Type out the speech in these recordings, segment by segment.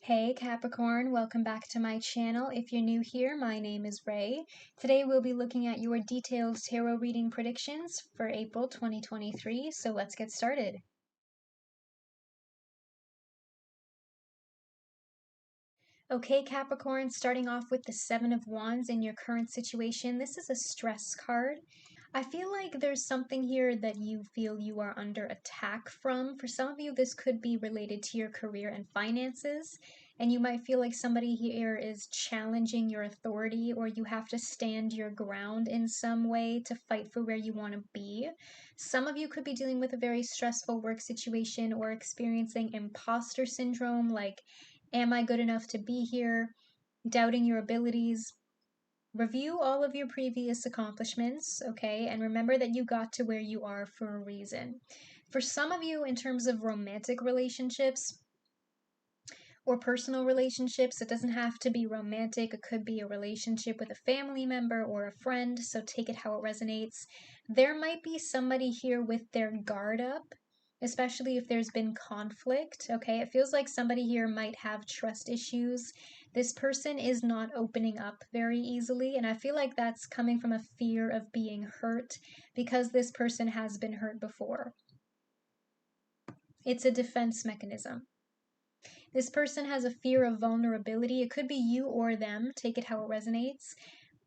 Hey Capricorn, welcome back to my channel. If you're new here, my name is Ray. Today we'll be looking at your detailed tarot reading predictions for April 2023, so let's get started. Okay, Capricorn, starting off with the Seven of Wands in your current situation. This is a stress card. I feel like there's something here that you feel you are under attack from. For some of you, this could be related to your career and finances, and you might feel like somebody here is challenging your authority, or you have to stand your ground in some way to fight for where you want to be. Some of you could be dealing with a very stressful work situation or experiencing imposter syndrome, like, am I good enough to be here? Doubting your abilities. Review all of your previous accomplishments, okay? And remember that you got to where you are for a reason. For some of you, in terms of romantic relationships or personal relationships, it doesn't have to be romantic. It could be a relationship with a family member or a friend, so take it how it resonates. There might be somebody here with their guard up, especially if there's been conflict, okay? It feels like somebody here might have trust issues. This person is not opening up very easily, and I feel like that's coming from a fear of being hurt because this person has been hurt before. It's a defense mechanism. This person has a fear of vulnerability. It could be you or them, take it how it resonates,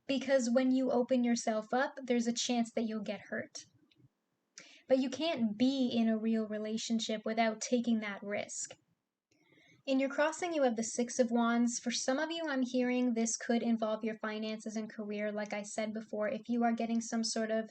because when you open yourself up, there's a chance that you'll get hurt. But you can't be in a real relationship without taking that risk. In your crossing, you have the Six of Wands. For some of you, I'm hearing this could involve your finances and career. Like I said before, if you are getting some sort of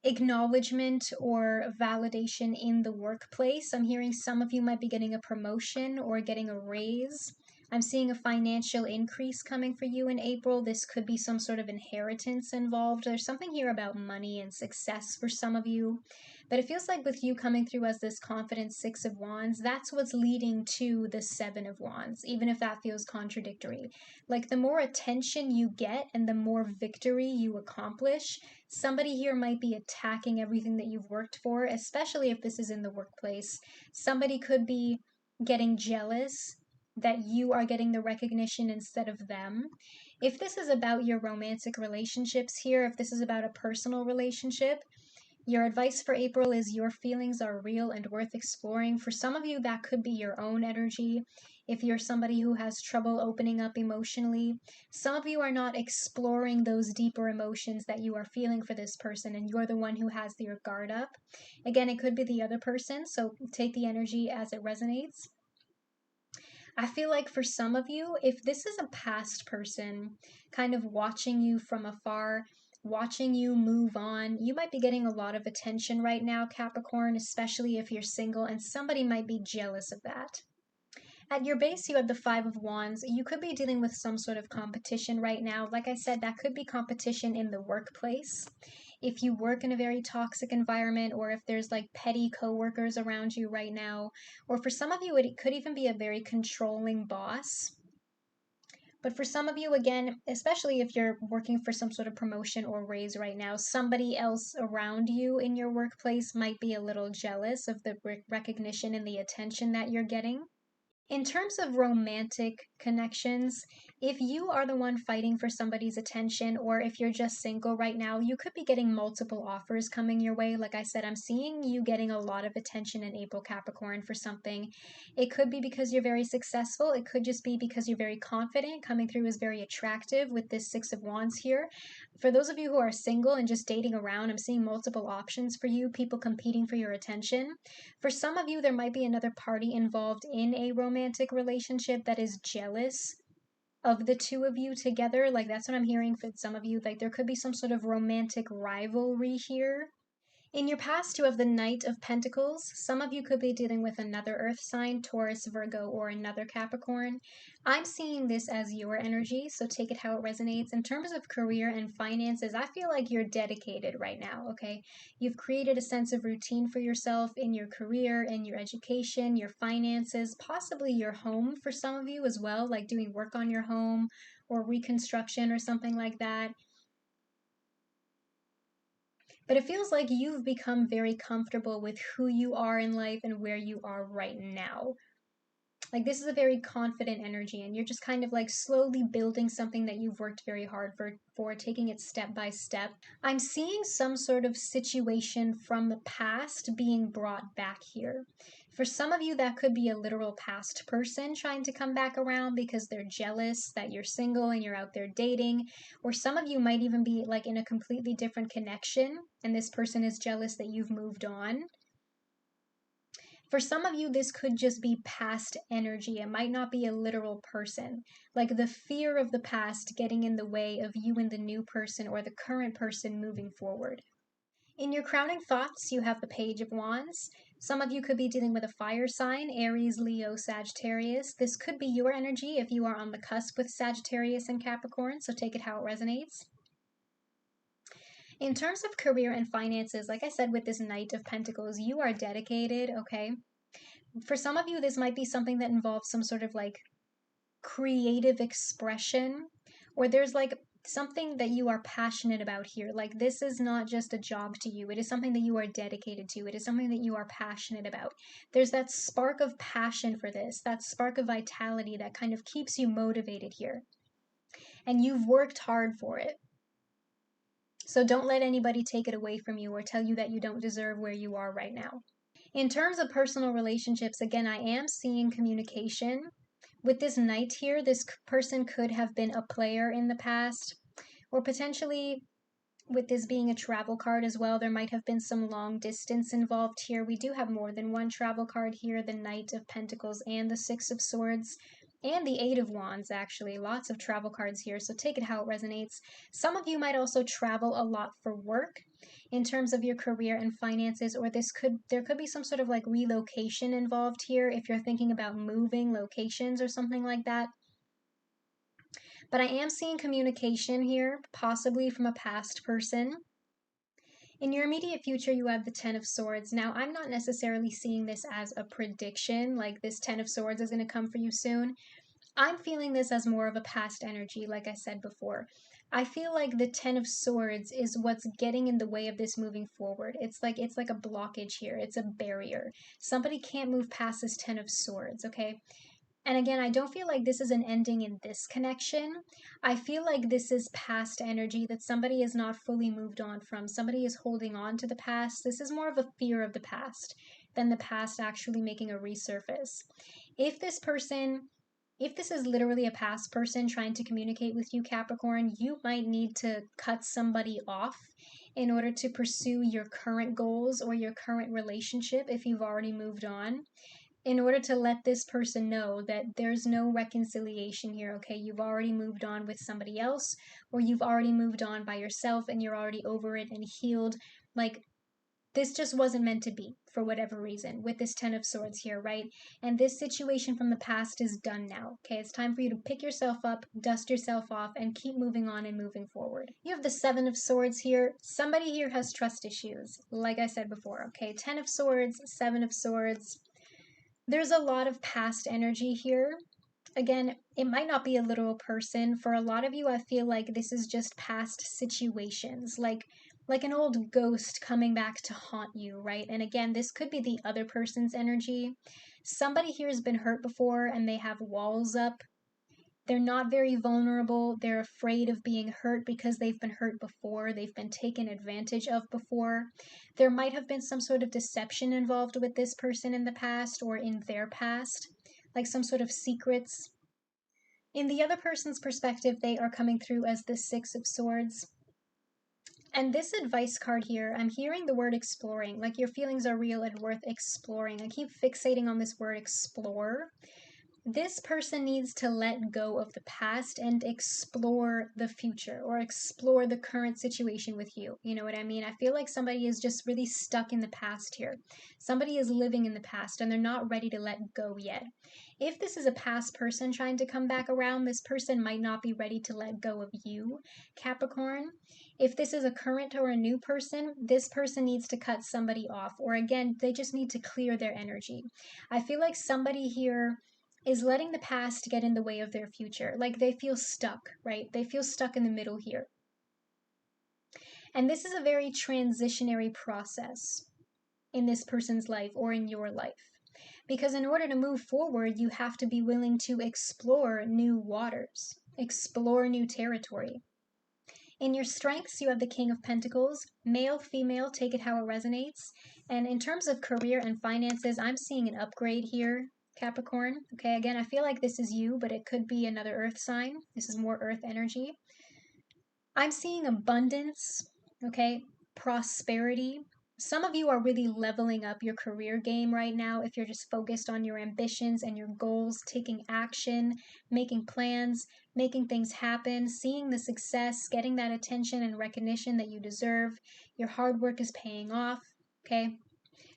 acknowledgement or validation in the workplace, I'm hearing some of you might be getting a promotion or getting a raise. I'm seeing a financial increase coming for you in April. This could be some sort of inheritance involved. There's something here about money and success for some of you. But it feels like with you coming through as this confident Six of Wands, that's what's leading to the Seven of Wands, even if that feels contradictory. Like the more attention you get and the more victory you accomplish, somebody here might be attacking everything that you've worked for, especially if this is in the workplace. Somebody could be getting jealous that you are getting the recognition instead of them. If this is about your romantic relationships here, if this is about a personal relationship, your advice for April is your feelings are real and worth exploring. For some of you, that could be your own energy. If you're somebody who has trouble opening up emotionally, some of you are not exploring those deeper emotions that you are feeling for this person, and you're the one who has your guard up. Again, it could be the other person, so take the energy as it resonates. I feel like for some of you, if this is a past person kind of watching you from afar, watching you move on, you might be getting a lot of attention right now, Capricorn, especially if you're single, and somebody might be jealous of that. At your base, you have the Five of Wands. You could be dealing with some sort of competition right now. Like I said, that could be competition in the workplace. If you work in a very toxic environment, or if there's like petty coworkers around you right now, or for some of you, it could even be a very controlling boss. But for some of you, again, especially if you're working for some sort of promotion or raise right now, somebody else around you in your workplace might be a little jealous of the recognition and the attention that you're getting. In terms of romantic connections, if you are the one fighting for somebody's attention, or if you're just single right now, you could be getting multiple offers coming your way. Like I said, I'm seeing you getting a lot of attention in April, Capricorn, for something. It could be because you're very successful. It could just be because you're very confident. Coming through is very attractive with this Six of Wands here. For those of you who are single and just dating around, I'm seeing multiple options for you, people competing for your attention. For some of you, there might be another party involved in a romantic relationship that is jealous of the two of you together. Like that's what I'm hearing for some of you. Like there could be some sort of romantic rivalry here. In your past, you have the Knight of Pentacles. Some of you could be dealing with another Earth sign, Taurus, Virgo, or another Capricorn. I'm seeing this as your energy, so take it how it resonates. In terms of career and finances, I feel like you're dedicated right now, okay? You've created a sense of routine for yourself in your career, in your education, your finances, possibly your home for some of you as well, like doing work on your home or reconstruction or something like that. But it feels like you've become very comfortable with who you are in life and where you are right now. Like this is a very confident energy, and you're just kind of like slowly building something that you've worked very hard for taking it step by step. I'm seeing some sort of situation from the past being brought back here. For some of you, that could be a literal past person trying to come back around because they're jealous that you're single and you're out there dating. Or some of you might even be like in a completely different connection, and this person is jealous that you've moved on. For some of you, this could just be past energy. It might not be a literal person. Like the fear of the past getting in the way of you and the new person or the current person moving forward. In your crowning thoughts, you have the Page of Wands. Some of you could be dealing with a fire sign, Aries, Leo, Sagittarius. This could be your energy if you are on the cusp with Sagittarius and Capricorn, so take it how it resonates. In terms of career and finances, like I said with this Knight of Pentacles, you are dedicated, okay? For some of you, this might be something that involves some sort of like creative expression, or there's like something that you are passionate about here. Like this is not just a job to you, it is something that you are dedicated to, it is something that you are passionate about. There's that spark of passion for this, that spark of vitality that kind of keeps you motivated here. And you've worked hard for it. So don't let anybody take it away from you or tell you that you don't deserve where you are right now. In terms of personal relationships, again, I am seeing communication. With this Knight here, this person could have been a player in the past, or potentially, with this being a travel card as well, there might have been some long distance involved here. We do have more than one travel card here, the Knight of Pentacles and the Six of Swords. And the Eight of Wands, actually. Lots of travel cards here, so take it how it resonates. Some of you might also travel a lot for work in terms of your career and finances, or there could be some sort of like relocation involved here if you're thinking about moving locations or something like that. But I am seeing communication here, possibly from a past person. In your immediate future, you have the Ten of Swords. Now, I'm not necessarily seeing this as a prediction, like this Ten of Swords is going to come for you soon. I'm feeling this as more of a past energy, like I said before. I feel like the Ten of Swords is what's getting in the way of this moving forward. It's like a blockage here. It's a barrier. Somebody can't move past this Ten of Swords, okay? And again, I don't feel like this is an ending in this connection. I feel like this is past energy that somebody is not fully moved on from. Somebody is holding on to the past. This is more of a fear of the past than the past actually making a resurface. If this is literally a past person trying to communicate with you, Capricorn, you might need to cut somebody off in order to pursue your current goals or your current relationship if you've already moved on, in order to let this person know that there's no reconciliation here, okay? You've already moved on with somebody else, or you've already moved on by yourself and you're already over it and healed. Like, this just wasn't meant to be for whatever reason with this Ten of Swords here, right? And this situation from the past is done now, okay? It's time for you to pick yourself up, dust yourself off, and keep moving on and moving forward. You have the Seven of Swords here. Somebody here has trust issues, like I said before, okay? Ten of Swords, Seven of Swords. There's a lot of past energy here. Again, it might not be a literal person. For a lot of you, I feel like this is just past situations, like an old ghost coming back to haunt you, right? And again, this could be the other person's energy. Somebody here has been hurt before and they have walls up. They're not very vulnerable. They're afraid of being hurt because they've been hurt before. They've been taken advantage of before. There might have been some sort of deception involved with this person in the past or in their past, like some sort of secrets. In the other person's perspective, they are coming through as the Six of Swords. And this advice card here, I'm hearing the word exploring, like your feelings are real and worth exploring. I keep fixating on this word explore. This person needs to let go of the past and explore the future, or explore the current situation with you. You know what I mean? I feel like somebody is just really stuck in the past here. Somebody is living in the past and they're not ready to let go yet. If this is a past person trying to come back around, this person might not be ready to let go of you, Capricorn. If this is a current or a new person, this person needs to cut somebody off, or again, they just need to clear their energy. I feel like somebody here is letting the past get in the way of their future. Like they feel stuck, right? They feel stuck in the middle here. And this is a very transitionary process in this person's life or in your life. Because in order to move forward, you have to be willing to explore new waters, explore new territory. In your strengths, you have the King of Pentacles, male, female, take it how it resonates. And in terms of career and finances, I'm seeing an upgrade here, Capricorn. Okay, again, I feel like this is you, but it could be another earth sign. This is more earth energy. I'm seeing abundance, okay, prosperity. Some of you are really leveling up your career game right now if you're just focused on your ambitions and your goals, taking action, making plans, making things happen, seeing the success, getting that attention and recognition that you deserve. Your hard work is paying off, okay?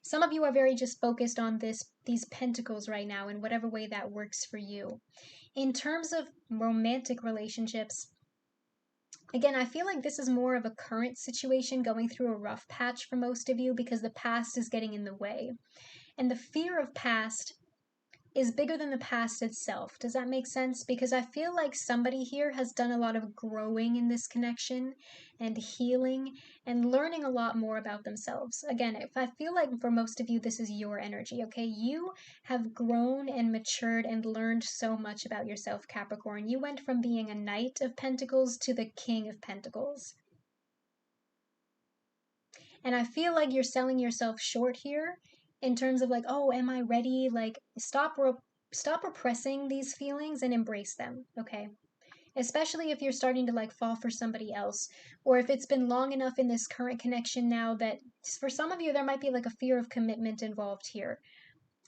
Some of you are very just focused on these pentacles right now in whatever way that works for you. In terms of romantic relationships, again, I feel like this is more of a current situation going through a rough patch for most of you because the past is getting in the way. And the fear of past is bigger than the past itself. Does that make sense? Because I feel like somebody here has done a lot of growing in this connection and healing and learning a lot more about themselves. Again, if I feel like for most of you, this is your energy, okay? You have grown and matured and learned so much about yourself, Capricorn. You went from being a Knight of Pentacles to the King of Pentacles. And I feel like you're selling yourself short here in terms of like, oh, am I ready? Like, stop repressing these feelings and embrace them, okay? Especially if you're starting to like fall for somebody else, or if it's been long enough in this current connection now that for some of you there might be like a fear of commitment involved here.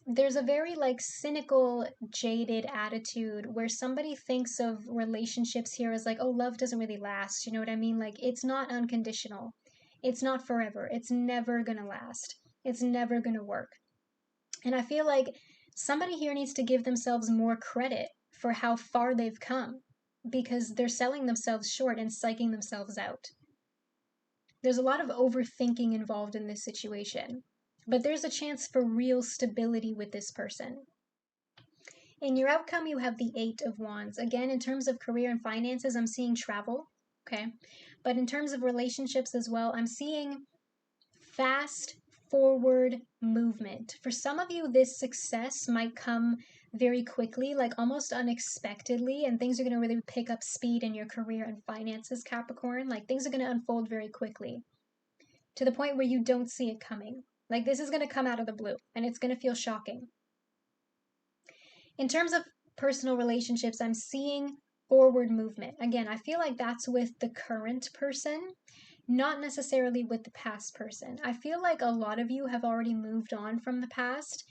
There's a very like cynical, jaded attitude where somebody thinks of relationships here as like, oh, love doesn't really last. You know what I mean? Like, it's not unconditional. It's not forever. It's never gonna last. It's never gonna work. And I feel like somebody here needs to give themselves more credit for how far they've come because they're selling themselves short and psyching themselves out. There's a lot of overthinking involved in this situation, but there's a chance for real stability with this person. In your outcome, you have the Eight of Wands. Again, in terms of career and finances, I'm seeing travel, okay? But in terms of relationships as well, I'm seeing fast forward movement. For some of you, this success might come very quickly, like almost unexpectedly, and things are going to really pick up speed in your career and finances, Capricorn. Like things are going to unfold very quickly to the point where you don't see it coming. Like this is going to come out of the blue and it's going to feel shocking. In terms of personal relationships, I'm seeing forward movement. Again, I feel like that's with the current person, not necessarily with the past person. I feel like a lot of you have already moved on from the past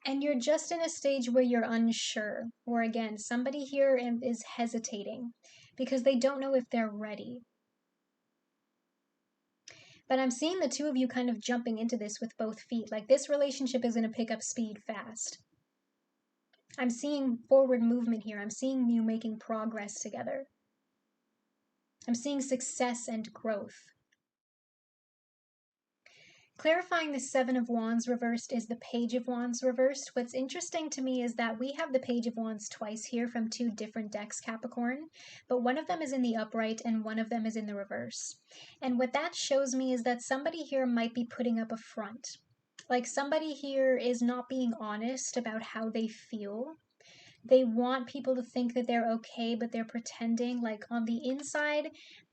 and you're just in a stage where you're unsure. Or again, somebody here is hesitating because they don't know if they're ready. But I'm seeing the two of you kind of jumping into this with both feet. Like this relationship is going to pick up speed fast. I'm seeing forward movement here. I'm seeing you making progress together. I'm seeing success and growth. Clarifying the Seven of Wands reversed is the Page of Wands reversed. What's interesting to me is that we have the Page of Wands twice here from two different decks, Capricorn, but one of them is in the upright and one of them is in the reverse. And what that shows me is that somebody here might be putting up a front. Like somebody here is not being honest about how they feel. They want people to think that they're okay, but they're pretending. Like on the inside,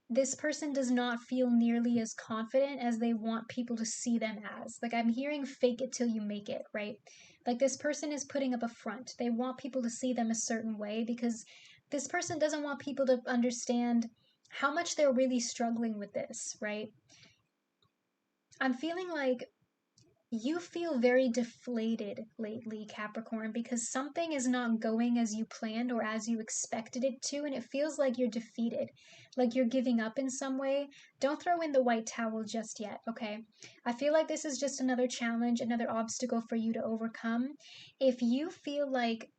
this person does not feel nearly as confident as they want people to see them as. Like I'm hearing fake it till you make it, right? Like this person is putting up a front. They want people to see them a certain way because this person doesn't want people to understand how much they're really struggling with this, right? I'm feeling like you feel very deflated lately, Capricorn, because something is not going as you planned or as you expected it to, and it feels like you're defeated, like you're giving up in some way. Don't throw in the white towel just yet, okay? I feel like this is just another challenge, another obstacle for you to overcome. If you feel like,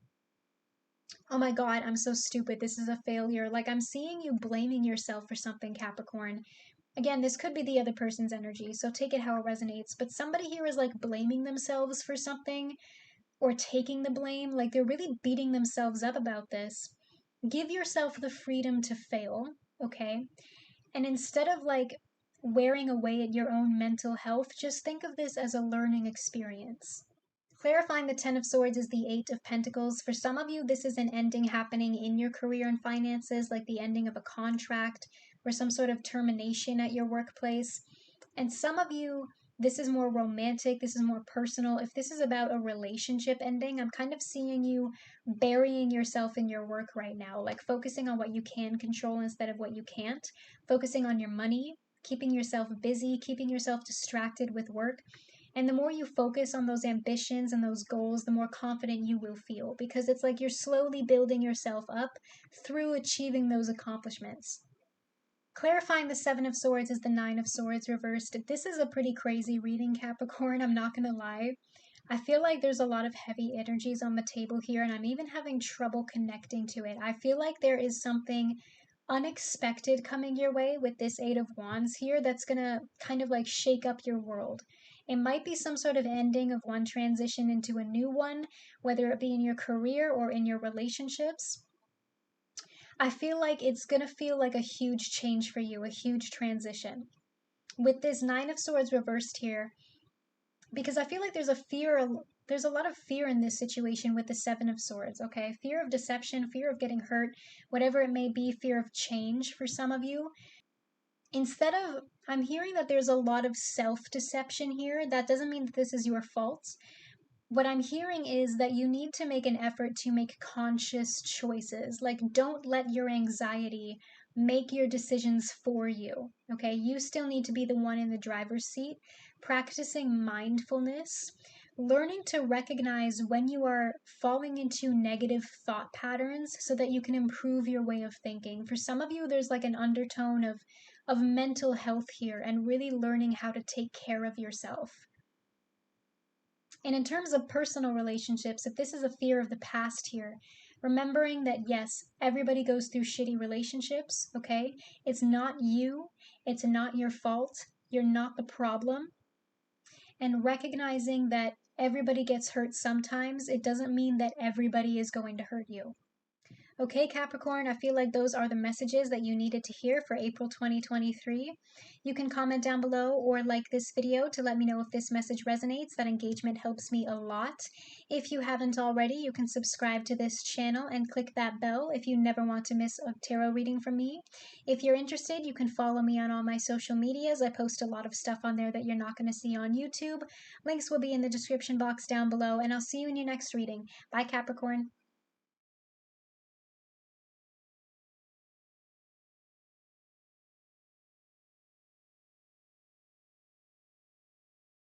oh my God, I'm so stupid, this is a failure, like I'm seeing you blaming yourself for something, Capricorn. Again, this could be the other person's energy, so take it how it resonates. But somebody here is like blaming themselves for something or taking the blame. Like they're really beating themselves up about this. Give yourself the freedom to fail, okay? And instead of like wearing away at your own mental health, just think of this as a learning experience. Clarifying the Ten of Swords is the Eight of Pentacles. For some of you, this is an ending happening in your career and finances, like the ending of a contract or some sort of termination at your workplace. And some of you, this is more romantic, this is more personal. If this is about a relationship ending, I'm kind of seeing you burying yourself in your work right now, like focusing on what you can control instead of what you can't, focusing on your money, keeping yourself busy, keeping yourself distracted with work. And the more you focus on those ambitions and those goals, the more confident you will feel, because it's like you're slowly building yourself up through achieving those accomplishments. Clarifying the Seven of Swords is the Nine of Swords reversed. This is a pretty crazy reading, Capricorn, I'm not going to lie. I feel like there's a lot of heavy energies on the table here, and I'm even having trouble connecting to it. I feel like there is something unexpected coming your way with this Eight of Wands here that's going to kind of like shake up your world. It might be some sort of ending of one transition into a new one, whether it be in your career or in your relationships. I feel like it's going to feel like a huge change for you, a huge transition. With this Nine of Swords reversed here, because I feel like there's a lot of fear in this situation with the Seven of Swords, okay? Fear of deception, fear of getting hurt, whatever it may be, fear of change for some of you. I'm hearing that there's a lot of self-deception here. That doesn't mean that this is your fault. What I'm hearing is that you need to make an effort to make conscious choices. Like, don't let your anxiety make your decisions for you, okay? You still need to be the one in the driver's seat, practicing mindfulness, learning to recognize when you are falling into negative thought patterns so that you can improve your way of thinking. For some of you, there's like an undertone of mental health here and really learning how to take care of yourself. And in terms of personal relationships, if this is a fear of the past here, remembering that yes, everybody goes through shitty relationships, okay? It's not you, it's not your fault, you're not the problem. And recognizing that everybody gets hurt sometimes, it doesn't mean that everybody is going to hurt you. Okay, Capricorn, I feel like those are the messages that you needed to hear for April 2023. You can comment down below or like this video to let me know if this message resonates. That engagement helps me a lot. If you haven't already, you can subscribe to this channel and click that bell if you never want to miss a tarot reading from me. If you're interested, you can follow me on all my social medias. I post a lot of stuff on there that you're not going to see on YouTube. Links will be in the description box down below, and I'll see you in your next reading. Bye, Capricorn.